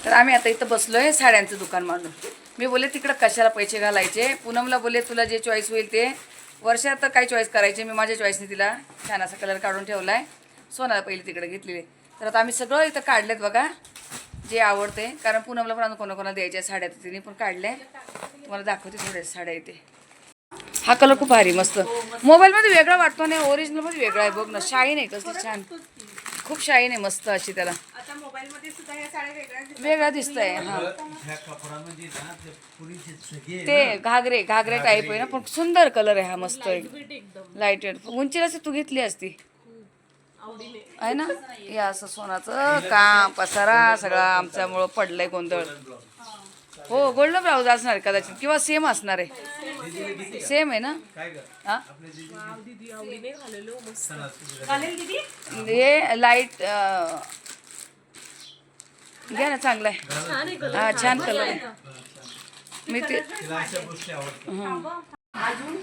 तर आम्ही आता इथं बसलोय साड्यांचं दुकान मांडून. मी बोलले तिकडं कशाला पैसे घालायचे. पूनमला बोलले तुला जे चॉईस होईल ते. वर्षात तर काय चॉईस करायचे, मी माझ्या चॉईसने तिला छान असा कलर काढून ठेवला आहे. सोनाला पहिले तिकडे घेतलेले. तर आता आम्ही सगळं इथं काढलेत बघा, जे आवडते. कारण पूनमला पण कोणाकोणाला द्यायच्या साड्या तिने पण काढल्या. तुम्हाला दाखवते थोड्या साड्या इथे. हा कलर खूप भारी मस्त. मोबाईलमध्ये वेगळा वाटतो नाही, ओरिजिनलमध्ये वेगळा आहे. बघ ना, शाईन आहे कसली छान, खूप शाईन आहे मस्त अशी. त्याला वेगळा दिसतंय. हा ते घागरे टाईप आहे ना, पण सुंदर कलर आहे हा, मस्त आहे लाईट वेट. उंचीला तू घेतली असती आहे ना. या असं सोनाचं काम पसारा सगळा आमच्यामुळं पडलंय गोंधळ. हो गोल्डन ब्लाऊज असणार कदाचित, किंवा सेम असणार आहे. सेम आहे ना. हा हे लाईट घ्या ना, चांगला आहे. हा छान कलर आहे. मी ते अजून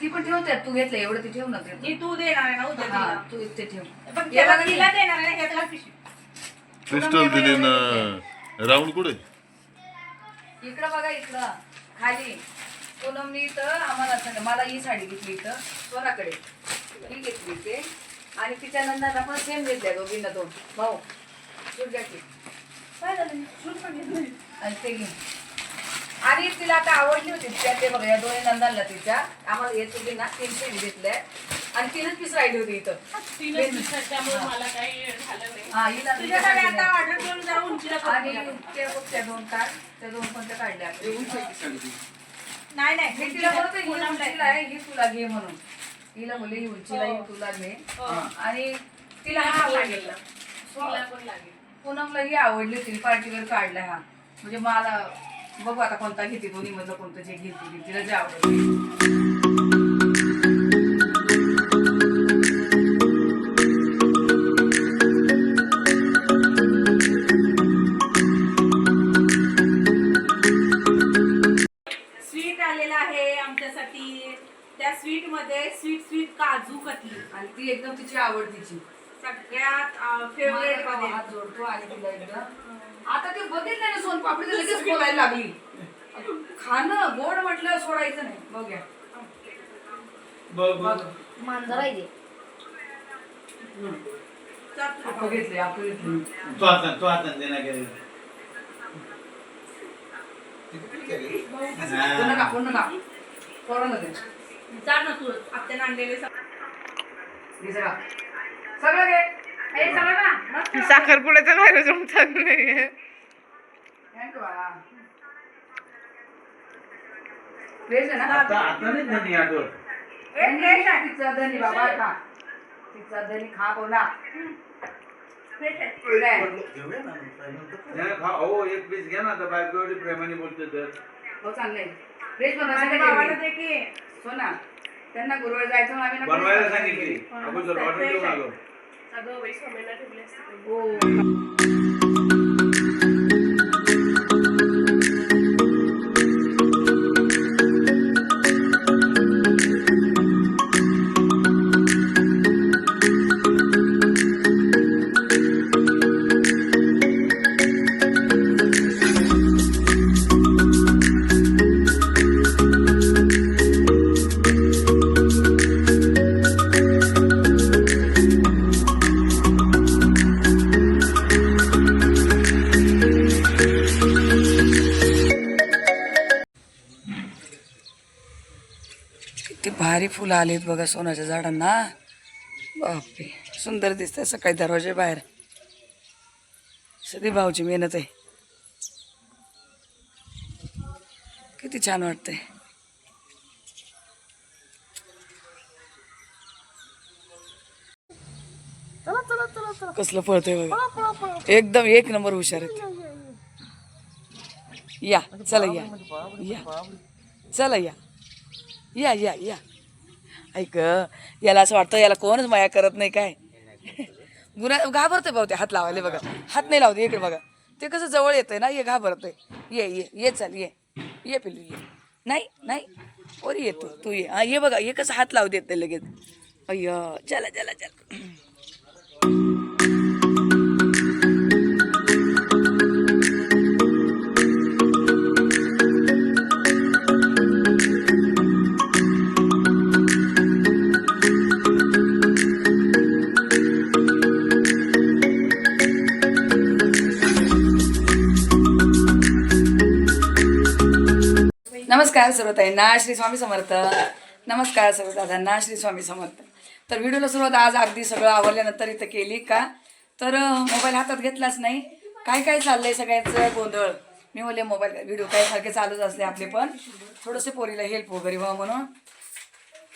ती पण ठेवते. तू घेतलं एवढं ती ठेव ना. तू देणार ना, तू इथे ठेव. क्रिस्टल दिली ना. राऊंड कुठे? इकडं बघा, इकडं खाली. पूनमनी तर आम्हाला सांगा, मला ही साडी घेतली इथं सोनाकडे, ही घेतली ते. आणि तिच्या नंतर आपण सेम घेतल्या दोघींना, दोन भाऊ. सूट घ्या की, काय झालं सूट पण घेतली आणि ते घे. आणि तिला आता आवडली होती त्या, ते बघा या दोन्ही नंदांना तिच्या. आम्हाला येत होती ना, 3 सेम घेतल्या आणि 3च पीस राहिली होती इथं. आणि त्या दोन काढ, त्या दोन पण त्या काढल्या. नाही नाही, तिला बोलतो ही उंचीला आहे, ही तुला घे म्हणून. हिला बोलले ही उंचीला, ही तुला घे. आणि तिला हा आवडलेला, पूनमला ही आवडली होती. पार्टीवर काढला हा. म्हणजे मला बघू आता कोणता घेते, दोन्ही मधलं कोणतं जे घेते तिला जे आवडते. त्या स्वीट मध्ये स्वीट काजू कतली, आणि ती एकदम तिची आवडतीची सगळ्यात फेवरेट मध्ये हात जोडतो. आणि तिला एकदम आता ते बघितलं ना सोनपापडी तर लगेच बोलायला लागली. खाणं गोड म्हटलं सोडायचं नाही. बघूया मांजर आहे ते. आपण घेतले, आपण घेतले. तो आता देना गेले. पूर्ण का कोणाला दे जा ना तू आत्याने आणलेले सगळं घे. हे सगळं ना साखरपुड्याचा बाहेर जमतात नाही. फ्रेश आहे ना. आता नाही धनी आठवत. फ्रेश आहे तिचा धनी बाबा. खा तिचा धनी, खा बोला. फ्रेश आहे. हो एक पीस घ्या ना. तर बायको एवढी प्रेमाने बोलते तर हो चांगलं आहे. फ्रेश बाबाला दे की. हो ना, त्यांना गुरुवार जायचं म्हणून आम्ही बनवायला सांगितली. अगोदर ऑर्डर देऊन आलो. सगळं वैष्णवीला ठेवले असते. हो. किती भारी फुलं आलीत बघा सोनाच्या झाडांना. बापरे सुंदर दिसतंय. सकाळी दरवाजे बाहेर सगळी भाऊची मेहनत आहे. किती छान वाटतंय. कसलं पळतंय बघा. एकदम एक नंबर हुशार आहेत. या चला, या चला, या या या. ऐक, याला असं वाटतं याला कोणच माया करत नाही काय. गुन्हा घाबरतोय भाऊ ते हात लावायला. बघा हात नाही लावते. इकडे बघा ते कसं जवळ येतंय ना, ये घाबरतोय. ये चल, ये पिल्लू ये. नाही नाही ओरी येतो तू, ये. हा ये बघा, ये कसं हात लावू देत नाही लगेच. अय्या चला चला चला. नमस्कार सर्व ताईंना, श्री स्वामी समर्थ. नमस्कार सर्व दादांना, श्री स्वामी समर्थ. तर व्हिडिओला सुरुवात आज अगदी सगळं आवरल्यानंतर इथं केली का, तर मोबाईल हातात घेतलाच नाही. काय काय चाललंय सगळ्यांचं गोंधळ. मी बोलले मोबाईल व्हिडिओ काय सारखे चालूच असले आपले, पण थोडंसं पोरीला हेल्प वगैरे व्हावं म्हणून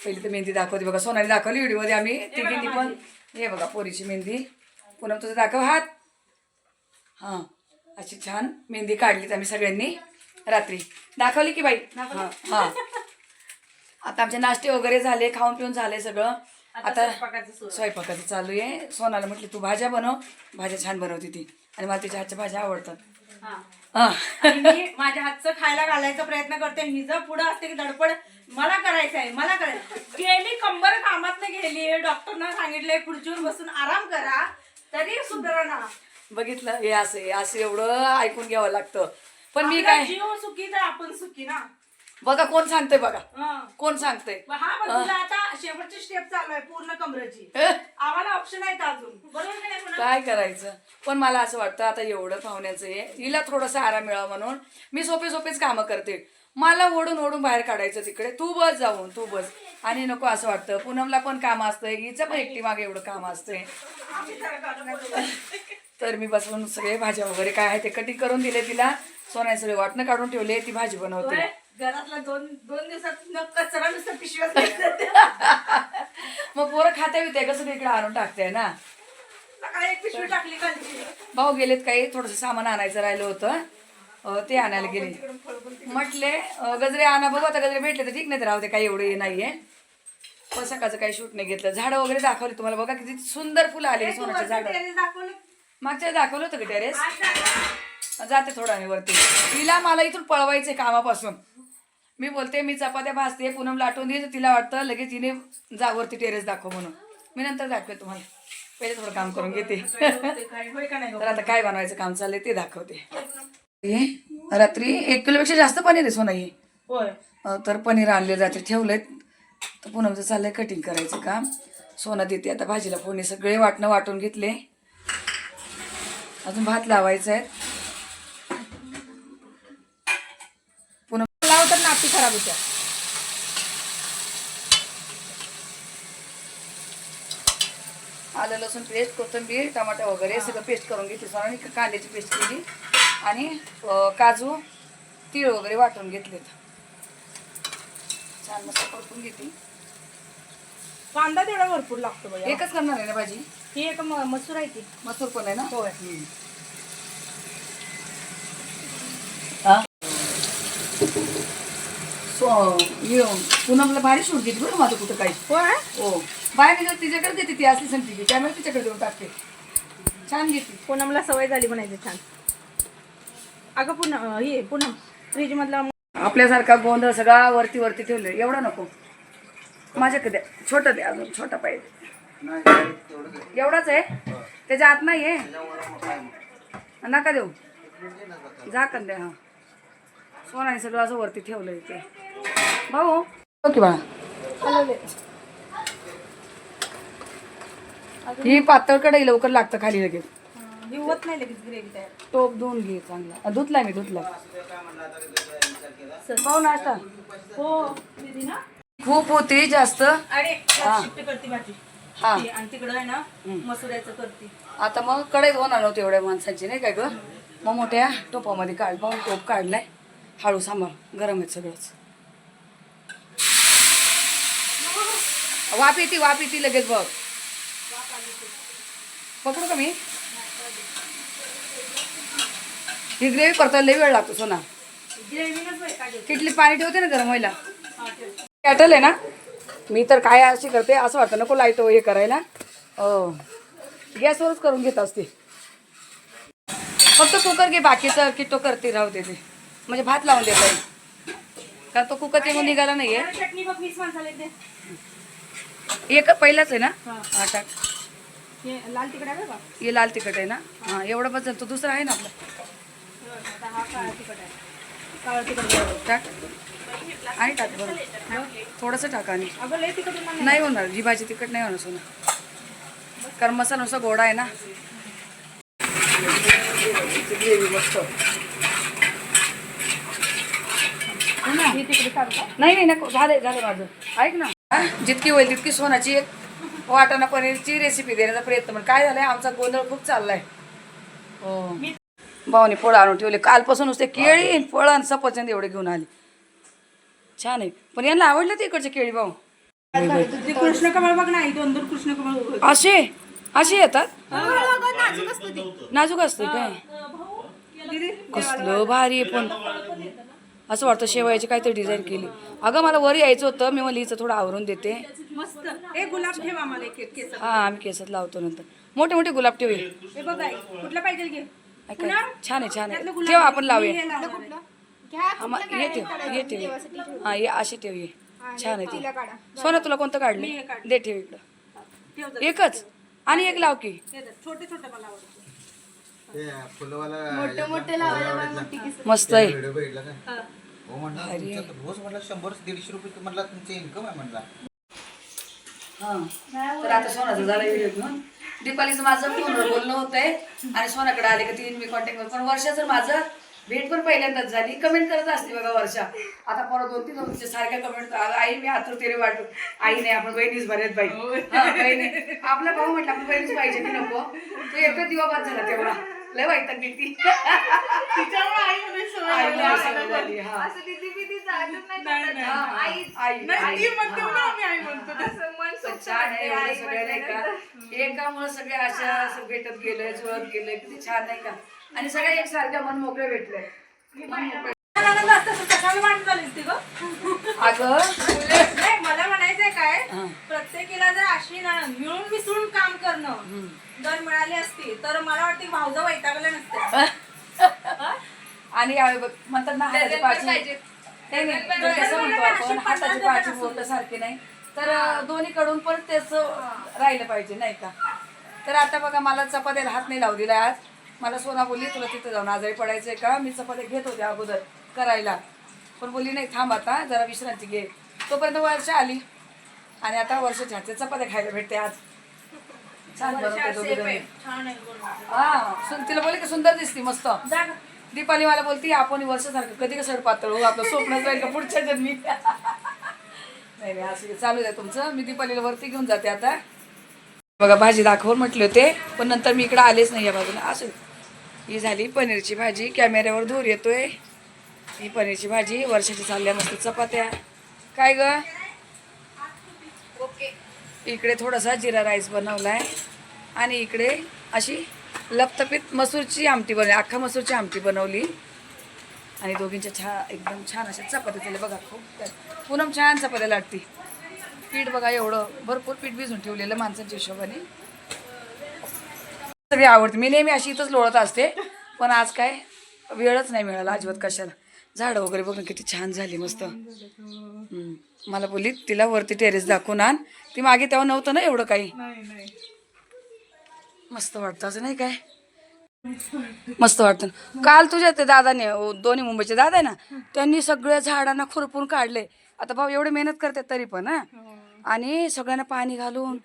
पहिली तर मेहंदी दाखवते बघा. सोनाली दाखवली व्हिडिओमध्ये आम्ही तिघींनी पण. हे बघा पोरीची मेहंदी. पुन्हा तुझं दाखव हात. हां, अशी छान मेहंदी काढलीत आम्ही सगळ्यांनी रात्री. दाखवली की बाई. हां हां. आता आमचे नाश्ते वगैरे झाले, खाऊन पिऊन झाले सगळं. आता स्वयंपाकाचं चालू आहे. सोनाला म्हटली तू भाज्या बनव, भाज्या छान बनवते ती, आणि मला तिच्या हातच्या भाज्या आवडतात. आणि मी माझ्या हातचं खायला घालायचा प्रयत्न करते. हिचं पुढं असते की धडपड मला करायचं आहे, मला करायचं. गेली कंबर कामात गेली, डॉक्टरनं सांगितलंय खुर्चीवर बसून आराम करा, तरी सुधारणा. बघितलं, हे असं एवढं ऐकून घ्यावं लागतं. पण मी काय, जीव सुखी तर आपण सुखी ना. बघा कोण सांगतंय, बघा हं. कोण सांगतंय. हा, पण तुला आता शेवटची स्टेप चालू आहे पूर्ण कमरेची. आम्हाला ऑप्शन आहेत अजून, बरोबर की नाही पुन्हा? काय करायचं. पण मला असं वाटतं आता एवढं पाहुण्याचं आहे, हिला थोडासा आराम मिळावा म्हणून मी सोपेच कामं करते. मला ओढून बाहेर काढायचं तिकडे, तू बस जाऊन, तू बस. आणि नको असं वाटतं. पूनमला पण काम असतंय, हिचं पण एकटी मागे एवढं काम असतंय. तर मी बसवून सगळे भाज्या वगैरे काय आहे ते कटिंग करून दिले तिला. सोन्याने सगळे वाटणं काढून ठेवले, ती भाजी बनवते. घरातला दोन दिवसात कचरा नुसतं पिशव्यात मग पोरं खात्या बित्या कसं इकडे आणून टाकते ना. सकाळी एक पिशवी टाकली खाली. भाऊ गेलेत, काही थोडंसं सामान आणायचं राहिलं होतं, ते आणायला गेले. म्हटले गजरे आणा, बघू आता गजरे भेटले तर ठीक, नाही तर राहते, काही एवढे नाहीये. पण सकाळचं काही शूट नाही घेतलं. झाडं वगैरे दाखवली तुम्हाला, बघा किती सुंदर फुलं आले सोनाचे झाड. मागच्या दाखवलं होतं का टेरेस. जाते थोडा मी वरती. तिला मला इथून पळवायचंय कामापासून. मी बोलते मी चपात्या भाजते, पूनम लाटून दे, तिला वाटतं लगेच तिने जा वरती टेरेस दाखव म्हणून. मी नंतर दाखवे तुम्हाला, पहिले थोडं काम करून घेते. तर आता काय बनवायचं काम चाललंय ते दाखवते. रात्री 1 किलोपेक्षा जास्त पनीर आहे सोना हे. तर पनीर आणले जाते, ठेवलेत. तर पूनमचं चाललंय कटिंग करायचं काम. सोना देते आता भाजीला फोडणी. सगळे वाटणं वाटून घेतले, अजून भात लावायचा आहे. पूनम लावतात नापी खराब होत्या. आलं लसूण पेस्ट, कोथिंबीर, टमाटा वगैरे सगळं पेस्ट करून घेतली सोना. आणि कांद्याची पेस्ट केली, आणि काजू तीळ वगैरे वाटून घेतलेत. छान मस्त परतून घेतली. कांदा तेवढा भरपूर लागतो बाई. एकच करणार आहे ना भाजी. ही एक मसूर आहे ती. मसूर पण आहे ना. होय. पूनमला भारी शूट घेते बरं माझं कुठं काही. होय. हो, बाहेर निघत तिच्याकडे देते, ती असली सांगते की त्यामुळे तिच्याकडे देऊन टाकते. छान घेते. पूनमला सवय झाली म्हणायची छान. अगं पुन्हा फ्रीज मधला आपल्यासारखा गोंधळ सगळा वरती ठेवले. एवढा नको माझ्याकडे द्या, छोटं द्या, अजून छोटा पाहिजे. एवढाच आहे, त्याच्या आत नाही आहे. नका देऊ, झाकण द्या. हा, सोनाने सगळं असं वरती ठेवलं इथे. भाऊ ओके बाळा. ही पातळ कढई लवकर लागतं खाली लगेच. होत नाही लगेच ग्रेव्ही तयार. टोप धुवून घे चांगला. धुतलाय मी, धुतला. भाऊ नाश्ता हो दीदी ना. खूप होती जास्त. अरे शिफ्ट करते भाजी. हा, आणि तिकडं आहे ना मसुऱ्याचं करते. आता मग कढईत होणार नव्हती एवढ्या माणसांची, नाही काय ग. मग मोठ्या टोपामध्ये काढ. भाऊ टोप काढलाय. हळू सांभाळ, गरम आहे सगळंच. वाफ येते लगेच बघ. पकडू का मी. ही ग्रेव्ही करता लई वेळ लागतो सोना. किटलीत पाणी ठेवते ना गरम व्हायला. कॅटल आहे ना. मी तर काय अशी करते, असं वाटतं नको लाईट हे करायला, गॅसवरच करून घेत असते. फक्त कुकर घे, बाकीचं किट्टो करते राहू दे ते, म्हणजे भात लावून देता येईल. कारण तो कुकर ते निघाला नाहीये. चटणी बघ, मिक्स मसाले दे. एक पहिलाच आहे ना. हा टाक. हे लाल तिखट आहे का. हे लाल तिखट आहे ना. हा, एवढं बस. तो दुसरा आहे ना आपला. हा काळा तिखट आहे. काळा तिखट टाक आणि टाक बरं. थोडंसं टाका. आणि अगं लय तिखट होणार नाही होणार, जी भाजी तिखट नाही होणार सोना, कारण मसाला नुसता गोडा आहे ना. ग्रेव्ही मस्त. नाही नको झालं माझं. ऐक ना, जितकी होईल तितकी सोनाची एक वाटाणा पनीरची रेसिपी देण्याचा प्रयत्न. पण काय झालंय, आमचा गोंधळ खूप चाललाय. हो, भाऊनी फळं आणून ठेवले कालपासून. नुसते केळी फळं आणि सफरचंद एवढे घेऊन आले. छान आहे, पण यांना आवडलं ते इकडचे केळी भाऊ. कृष्ण कमळ बघ ना, 2 कृष्ण कमळ असे येतात. नाजूक असते काय. कसलं भारी आहे. पण असं वाटतं शेवयाची काहीतरी डिझाईन केली. अगं मला वर यायचं होतं, मी मला हिचं थोडं आवरून देते. मस्त. एक गुलाब ठेव आम्हाला, एक केस. हा, आम्ही केसात लावतो नंतर. मोठे मोठे गुलाब ठेवे. हे बघ आई, कुठला पाहिजे घे. छान आहे ठेव, आपण लावूया. ये ठेव हा, ये अशी ठेव. ये छान आहे ती. सोना तुला कोणतं काढले, दे ठेव इकडं. एकच आणि एक लाव की. छोटे छोटे मला आवडतं. मस्त आहे. रोज म्हटलं 100-150 रुपये म्हटलं तुमचे इन्कम आहे म्हटलं. तर आता सोनाचं झालं व्हिडिओ घेऊन. दीपालीचं माझं फोनवर बोलणं होतंय आणि सोनाकडे आले का ती मी कॉन्टॅक्ट. पण वर्षाचं माझं भेट पण पहिल्यांदाच झाली. कमेंट करत असते बघा वर्षा. आता परत 2-3 वर्षाच्या सारख्या कमेंट. आई मी आतुरतेने वाटू. आई नाही, आपण बहिणीच बऱ्याच बाई. बहिणी आपला भाऊ म्हटलं आपण बहिणीच पाहिजे की नको. तो एकच दिवा बाद झाला तेवढा. लय वाईट ती तिच्यामुळे आई मध्ये सवय झाली. हा, छान आहे. एवढं सगळं नाही का, एकामुळे सगळे अशा भेटत गेलंय, जुळत गेलंय. किती छान नाही का. आणि सगळ्या एकसारख्या मन मोकळे भेटले. अगं मला म्हणायचंय काय, प्रत्येकीला जर अशी मिळून मिसळून काम करणं जर मिळाली असती तर मला वाटतं भाऊजा वैतागले नसते. आणि म्हणतात ना, हाताची पाची कसं म्हणतो आपण, हाताची पाची बोट सारखे नाही. तर दोन्हीकडून पण तेच राहिलं पाहिजे नाही का. तर आता बघा, मला चपात्याला हात नाही लावू दिला आज. मला सोना बोलली तुला तिथं जाऊन आजारी पडायचंय का. मी चपात्या घेत होते अगोदर करायला, पण बोलली नाही थांब आता जरा विश्रांती घे. तोपर्यंत वर्षा आली आणि आता वर्षाच्या हातच्या चपात्या खायला भेटते आज. छान बनवते. हा, तिला बोलली की सुंदर दिसती मस्त. दीपाली मला बोलती आपण वर्षासारखं कधी कसं पातळ होऊ, आपलं स्वप्नच राहील का पुढच्या जन्मी. नाही असं चालू आहे तुमचं. मी दीपालीला वरती घेऊन जाते आता. बघा भाजी दाखवून म्हटले होते, पण नंतर मी इकडे आलेच नाही या बाजूला. असं ही झाली पनीरची भाजी. कॅमेऱ्यावर धूर येतोय. ही पनीरची भाजी. वर्षाची चालल्या मस्त चपात्या. काय ग, इकडे थोडासा जिरा राईस बनवलाय आणि इकडे अशी लपतपीत मसूरची आमटी बनवली. अख्खा मसूरची आमटी बनवली आणि दोघींच्या एकदम छान अशा चपात्या केल्या. बघा खूप पूनम छान चपात्या लागते. पीठ बघा एवढं भरपूर पीठ भिजून ठेवलेलं माणसांच्या हिशोबाने. सगळी आवडते. मी नेहमी अशी इथंच लोळत असते, पण आज काय वेळच नाही मिळाला अजिबात कशाला. झाडं वगैरे बघून किती छान झाली मस्त. मला बोलली तिला वरती टेरेस दाखवून आण. ती मागे तेव्हा नव्हतं ना एवढं काही. मस्त वाटतं असं नाही काय, मस्त वाटतं. काल तुझ्या ते दादाने, दोन्ही मुंबईचे दादा आहे ना, त्यांनी सगळ्या झाडांना खुरपून काढले. आता भाऊ एवढे मेहनत करतात तरी पण हा, आणि सगळ्यांना पाणी घालून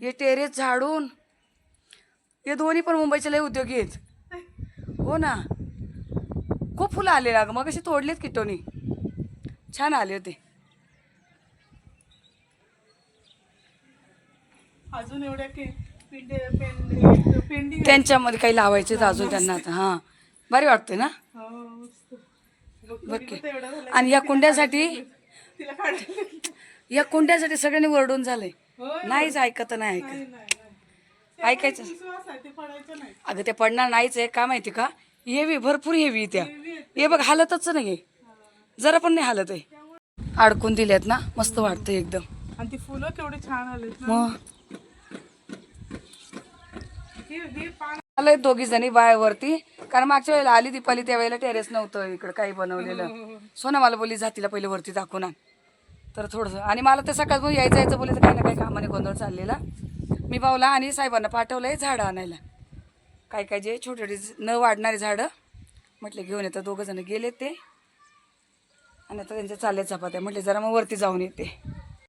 हे टेरेस झाडून. हे दोन्ही पण मुंबईचे लय उद्योगी आहेत. हो ना, खूप फुलं आले ना ग. मग अशी तोडलीत किटोनी, छान आले होते. अजून एवढ्या त्यांच्यामध्ये काही लावायचे अजून त्यांना आता. हा, भारी वाटते ना. बघ. आणि या कुंड्यासाठी सगळ्यांनी वरडून झालंय. नाहीच ऐकत, नाही ऐकायचं. अगं ते पडणार नाहीच आहे का माहिती का. हेवी, भरपूर हेवी त्या. हे बघ हालतच नाही, जरा पण नाही हालत आहे. अडकून दिल्यात ना, मस्त वाटतं एकदम. आणि ती फुलं केवढी छान आलीत. मग आलंय दोघी जणी बायावरती, कारण मागच्या वेळेला आली दीपाली त्यावेळेला टेरेस नव्हतं इकडं काही बनवलेलं. सोना मला बोलली जातीला पहिले वरती दाखवून आण. तर थोडंसं, आणि मला ते सकाळ यायचं बोलले तर काही ना काही कामाने गोंधळ चाललेला. मी भाऊला आणि साहेबांना पाठवलंय झाडं आणायला. काय काय जे छोटे छोटे न वाढणारे झाडं म्हटले घेऊन येतात. दोघं जण गेले ते, आणि आता त्यांच्या चालल्या चपात्या. म्हटले जरा मग वरती जाऊन येते.